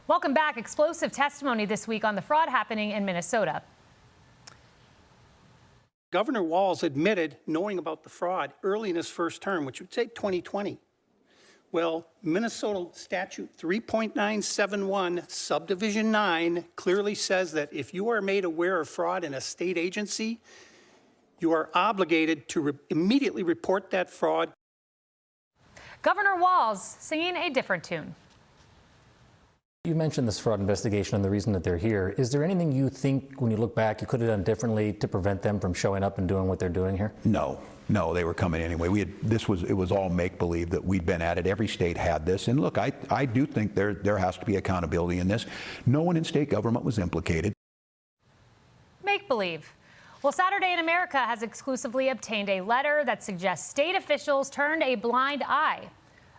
Welcome back. Explosive testimony this week on the fraud happening in Minnesota. Governor Walz admitted knowing about the fraud early in his first term, which would say 2020. Well, Minnesota statute 3.971 subdivision 9 clearly says that if you are made aware of fraud in a state agency, you are obligated to immediately report that fraud. Governor Walz singing a different tune. You mentioned this fraud investigation and the reason that they're here. Is there anything you think, when you look back, you could have done differently to prevent them from showing up and doing what they're doing here? No, they were coming anyway. It was all make-believe that we'd been at it. Every state had this. And look, I do think there has to be accountability in this. No one in state government was implicated. Make-believe. Well, Saturday in America has exclusively obtained a letter that suggests state officials turned a blind eye.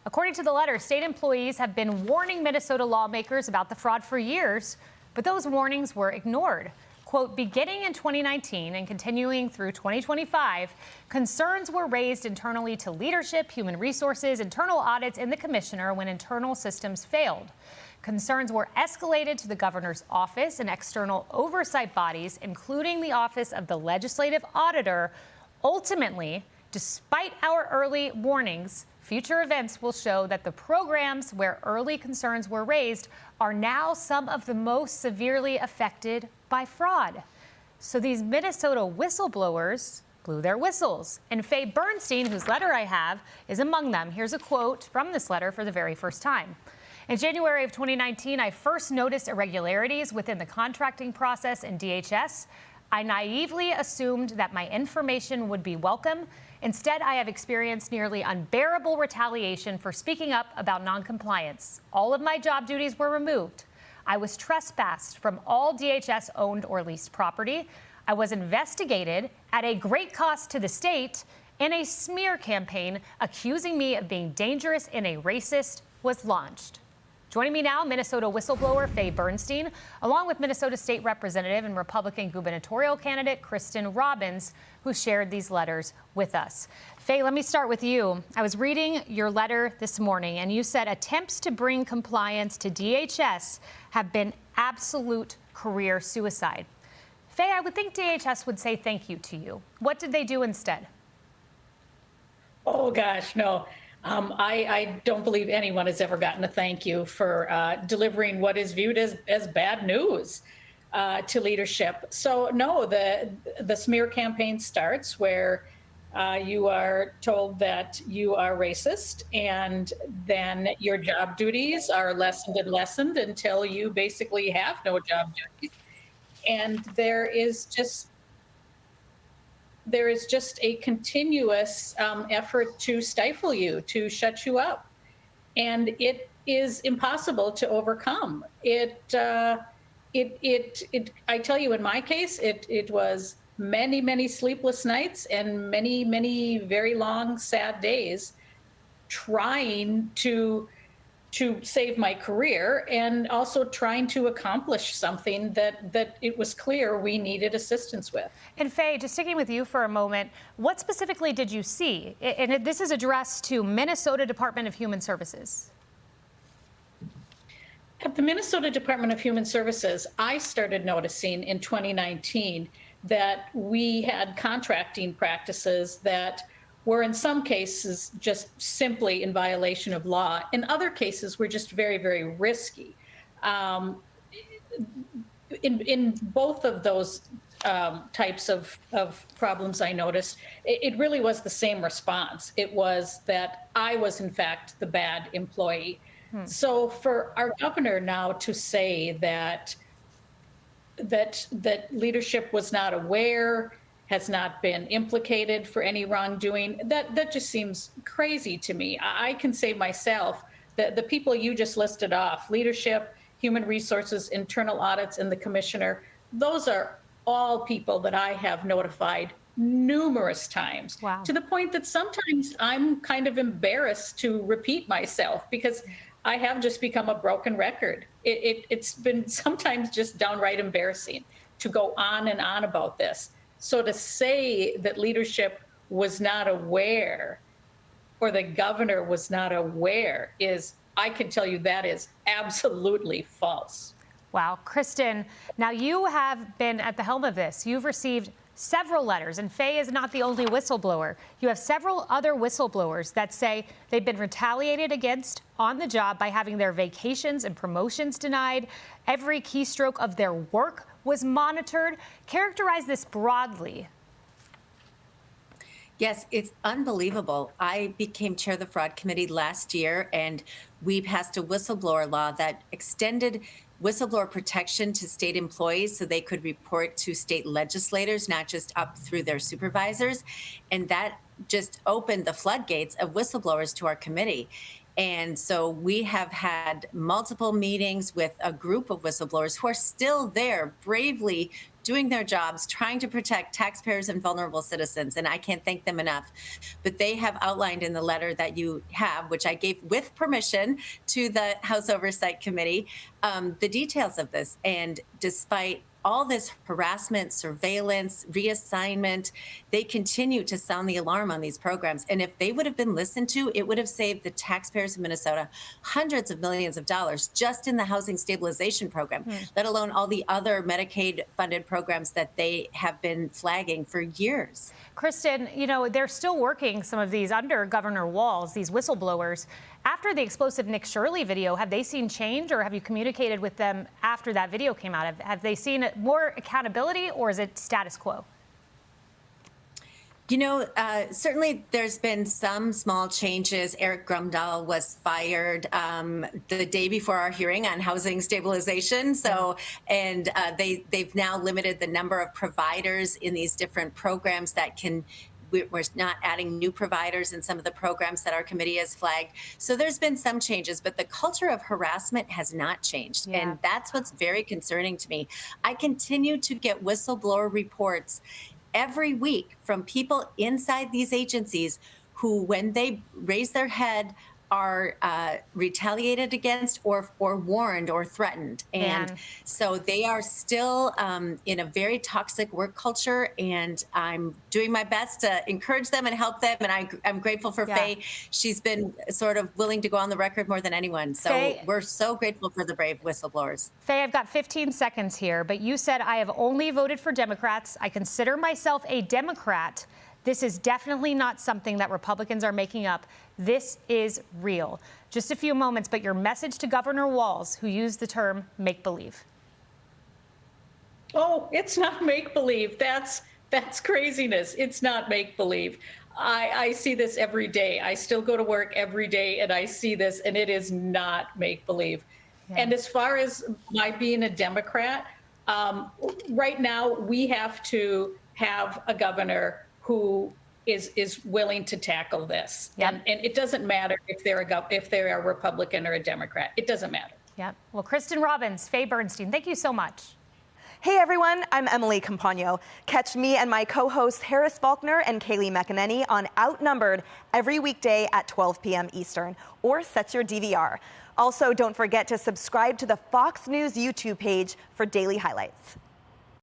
According to the letter, state employees have been warning Minnesota lawmakers about the fraud for years, but those warnings were ignored. Quote, beginning in 2019 and continuing through 2025, concerns were raised internally to leadership, human resources, internal audits, and the commissioner when internal systems failed. Concerns were escalated to the governor's office and external oversight bodies, including the Office of the Legislative Auditor. Ultimately, despite our early warnings, future events will show that the programs where early concerns were raised are now some of the most severely affected by fraud. So these Minnesota whistleblowers blew their whistles. And Faye Bernstein, whose letter I have, is among them. Here's a quote from this letter for the very first time. In January of 2019, I first noticed irregularities within the contracting process in DHS. I naively assumed that my information would be welcome. Instead, I have experienced nearly unbearable retaliation for speaking up about noncompliance. All of my job duties were removed. I was trespassed from all DHS-owned or leased property. I was investigated at a great cost to the state, and a smear campaign accusing me of being dangerous and a racist was launched. Joining me now, Minnesota whistleblower Faye Bernstein, along with Minnesota State Representative and Republican gubernatorial candidate Kristin Robbins, who shared these letters with us. Faye, let me start with you. I was reading your letter this morning, and you said attempts to bring compliance to DHS have been absolute career suicide. Faye, I would think DHS would say thank you to you. What did they do instead? Oh, gosh, no. I don't believe anyone has ever gotten a thank you for delivering what is viewed as bad news to leadership. So, no, the smear campaign starts where you are told that you are racist, and then your job duties are lessened and lessened until you basically have no job duties. And there is just a continuous effort to stifle you, to shut you up. And it is impossible to overcome. I tell you, in my case, it was many, many sleepless nights and many, many very long, sad days trying to save my career, and also trying to accomplish something that it was clear we needed assistance with. And Faye, just sticking with you for a moment, what specifically did you see? And this is addressed to Minnesota Department of Human Services. At the Minnesota Department of Human Services, I started noticing in 2019 that we had contracting practices that were in some cases just simply in violation of law. In other cases, were just very, very risky. In both of those types of problems I noticed, it really was the same response. It was that I was, in fact, the bad employee. So for our governor now to say that leadership was not aware, has not been implicated for any wrongdoing, that just seems crazy to me. I can say myself that the people you just listed off, leadership, human resources, internal audits, and the commissioner, those are all people that I have notified numerous times. Wow. To the point that sometimes I'm kind of embarrassed to repeat myself, because I have just become a broken record. It's been sometimes just downright embarrassing to go on and on about this. So to say that leadership was not aware, or the governor was not aware, is I can tell you that is absolutely false. Wow. Kristin, now you have been at the helm of this. You've received several letters, and Faye is not the only whistleblower. You have several other whistleblowers that say they've been retaliated against on the job by having their vacations and promotions denied. Every keystroke of their work was monitored. Characterize this broadly. Yes, it's unbelievable. I became chair of the fraud committee last year, and we passed a whistleblower law that extended whistleblower protection to state employees so they could report to state legislators, not just up through their supervisors. And that just opened the floodgates of whistleblowers to our committee. And so we have had multiple meetings with a group of whistleblowers who are still there bravely doing their jobs, trying to protect taxpayers and vulnerable citizens. And I can't thank them enough. But they have outlined in the letter that you have, which I gave with permission to the House Oversight Committee, the details of this. And despite all this harassment, surveillance, reassignment, they continue to sound the alarm on these programs. And if they would have been listened to, it would have saved the taxpayers of Minnesota hundreds of millions of dollars just in the housing stabilization program, let alone all the other Medicaid-funded programs that they have been flagging for years. Kristin, you know, they're still working some of these under Governor Walz, these whistleblowers. After the explosive Nick Shirley video, have they seen change, or have you communicated with them after that video came out? Have they seen more accountability, or is it status quo? You know, certainly there's been some small changes. Eric Grumdahl was fired the day before our hearing on housing stabilization. So, and they've now limited the number of providers in these different programs that can. We're not adding new providers in some of the programs that our committee has flagged. So there's been some changes, but the culture of harassment has not changed. Yeah. And that's what's very concerning to me. I continue to get whistleblower reports every week from people inside these agencies who, when they raise their head, are retaliated against or warned or threatened. And so they are still in a very toxic work culture, and I'm doing my best to encourage them and help them. And I'm grateful for Faye. She's been sort of willing to go on the record more than anyone. So Faye, we're so grateful for the brave whistleblowers. Faye, I've got 15 seconds here, but you said I have only voted for Democrats. I consider myself a Democrat. This is definitely not something that Republicans are making up. This is real. Just a few moments, but your message to Governor Walz, who used the term make-believe. Oh, it's not make-believe. That's craziness. It's not make-believe. I see this every day. I still go to work every day, and I see this, and it is not make-believe. And as far as my being a Democrat, right now we have to have a governor who is willing to tackle this. And it doesn't matter if they're a Republican or a Democrat. It doesn't matter. Yeah. Well, Kristin Robbins, Faye Bernstein, thank you so much. Hey everyone, I'm Emily Campagno. Catch me and my co-hosts Harris Faulkner and Kaylee McEnany on Outnumbered every weekday at 12 p.m. Eastern, or set your DVR. Also, don't forget to subscribe to the Fox News YouTube page for daily highlights.